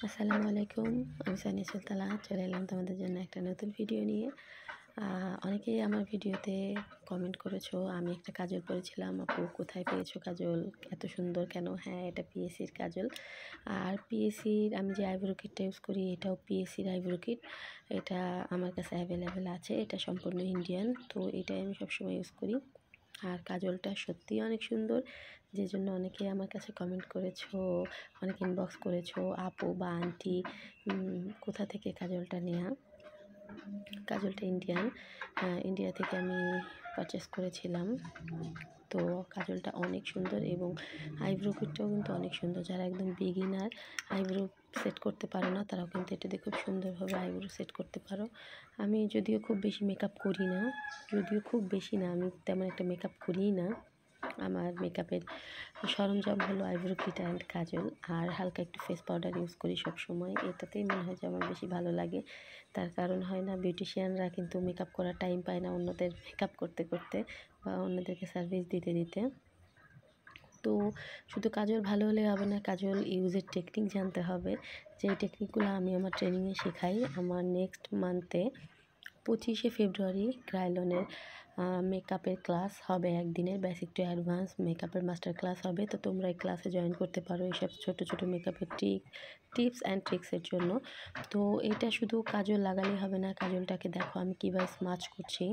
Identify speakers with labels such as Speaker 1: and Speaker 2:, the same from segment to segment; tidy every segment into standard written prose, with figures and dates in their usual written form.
Speaker 1: আসসালামু আলাইকুম। আমি সানিয়া সুলতানা চলে এলাম তোমাদের জন্য একটা নতুন ভিডিও নিয়ে। অনেকেই আমার ভিডিওতে কমেন্ট করেছো, আমি একটা কাজল পরেছিলাম, আপু কোথায় পেয়েছো কাজল? এত সুন্দর কেন? হ্যাঁ, এটা পিএসসির কাজল। আর পিএসসির আমি যে আইব্রো কিটটা ইউজ করি এটাও পিএসসির আইব্রো কিট। এটা আমার কাছে অ্যাভেলেবেল আছে, এটা সম্পূর্ণ ইন্ডিয়ান, তো এটাই আমি সবসময় ইউজ করি। আর কাজলটা সত্যিই অনেক সুন্দর, যে জন্য অনেকেই আমার কাছে কমেন্ট করেছো, অনেক ইনবক্স করেছো, আপু বা আন্টি কোথা থেকে কাজলটা নেওয়া। কাজলটা ইন্ডিয়ান, ইন্ডিয়া থেকে আমি পারচেস করেছিলাম। তো কাজলটা অনেক সুন্দর এবং আইব্রো কিটটাও কিন্তু অনেক সুন্দর। যারা একদম বিগিনার, আইব্রো সেট করতে পারো না, তারাও কিন্তু এটা দিয়ে খুব সুন্দরভাবে আইব্রো সেট করতে পারো। আমি যদিও খুব বেশি মেকআপ করি না, আমি তেমন একটা মেকআপ করিই না। আমার মেকআপের সরঞ্জাম হলো আইব্রো কিট অ্যান্ড কাজল, আর হালকা একটু ফেস পাউডার ইউজ করি সব সময়। এটাতেই মনে হয় যে আমার বেশি ভালো লাগে। তার কারণ হয় না, বিউটিশিয়ানরা কিন্তু মেকআপ করার টাইম পায় না অন্যদের মেকআপ করতে করতে বা অন্যদেরকে সার্ভিস দিতে দিতে। তো শুধু কাজল ভালো হলে হবে না, কাজল ইউজের টেকনিক জানতে হবে। যে টেকনিকগুলো আমি আমার ট্রেনিংয়ে শেখাই। আমার নেক্সট মান্থে 25শে ফেব্রুয়ারি ক্রাইলনের মেকআপের ক্লাস হবে, একদিনের বেসিক টু অ্যাডভান্স মেকআপের মাস্টার ক্লাস হবে। তো তোমরা এই ক্লাসে জয়েন করতে পারো এইসব ছোটো ছোটো মেকআপের টিপস অ্যান্ড ট্রিক্সের জন্য। তো এটা শুধু কাজল লাগালেই হবে না, কাজলটাকে দেখো আমি কীভাবে স্মাচ করছি।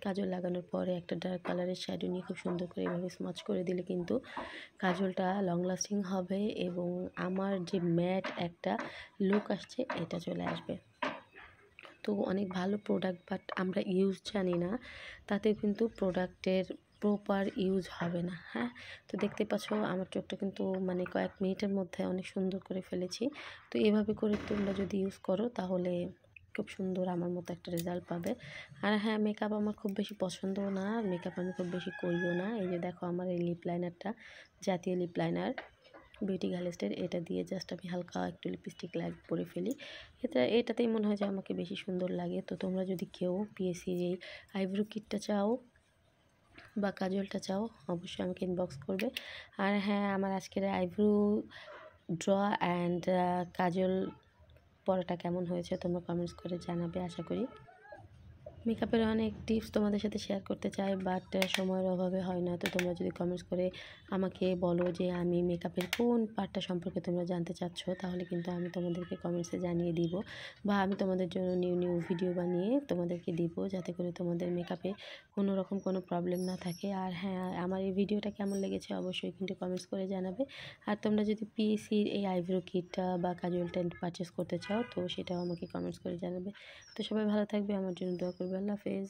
Speaker 1: কাজল লাগানোর পরে একটা ডার্ক কালারের শ্যাডো নিয়ে খুব সুন্দর করে এভাবে স্মাচ করে দিলে কিন্তু কাজলটা লং লাস্টিং হবে এবং আমার যে ম্যাট একটা লুক আসছে এটা চলে আসবে। তো অনেক ভালো প্রোডাক্ট, বাট আমরা ইউজ জানি না, তাতে কিন্তু প্রোডাক্টের প্রপার ইউজ হবে না। হ্যাঁ, তো দেখতে পাচ্ছ আমার চোখটা কিন্তু মানে কয়েক মিনিটের মধ্যে অনেক সুন্দর করে ফেলেছি। তো এভাবে করে তোমরা যদি ইউজ করো তাহলে খুব সুন্দর আমার মতো একটা রেজাল্ট পাবে। আর হ্যাঁ, মেকআপ আমার খুব বেশি পছন্দও না, মেকআপ আমি খুব বেশি করিও না। এই যে দেখো আমার এই লিপ লাইনারটা, জাতীয় লিপ লাইনার বিউটি গ্যালেস্টের, এটা দিয়ে জাস্ট আমি হালকা একটু লিপস্টিক পরে ফেলি। এটাতেই মনে হয় যে আমাকে বেশি সুন্দর লাগে। তো তোমরা যদি কেউ পিএসসির এই আইব্রো কিটটা চাও বা কাজলটা চাও, অবশ্যই আমাকে ইনবক্স করবে। আর হ্যাঁ, আমার আজকের আইব্রো ড্র অ্যান্ড কাজল পরাটা কেমন হয়েছে তোমরা কমেন্টস করে জানাবে আশা করি। মেকআপের অনেক টিপস তোমাদের সাথে শেয়ার করতে চাই, বাট সময়ের অভাবে হয় না। তো তোমরা যদি কমেন্টস করে আমাকে বলো যে আমি মেকআপের কোন পার্টটা সম্পর্কে তোমরা জানতে চাচ্ছ, তাহলে কিন্তু আমি তোমাদেরকে কমেন্টসে জানিয়ে দিব, বা আমি তোমাদের জন্য নিউ ভিডিও বানিয়ে তোমাদেরকে দিব, যাতে করে তোমাদের মেকআপে কোনো রকম কোনো প্রবলেম না থাকে। আর হ্যাঁ, আমার এই ভিডিওটা কেমন লেগেছে অবশ্যই কিন্তু কমেন্টস করে জানাবে। আর তোমরা যদি পিএসসির এই আইব্রো কিটটা বা কাজলটা পারচেস করতে চাও, তো সেটাও আমাকে কমেন্টস করে জানাবে। তো সবাই ভালো থাকবে, আমার জন্য দোয়া করবে। আল্লাহ হাফেজ।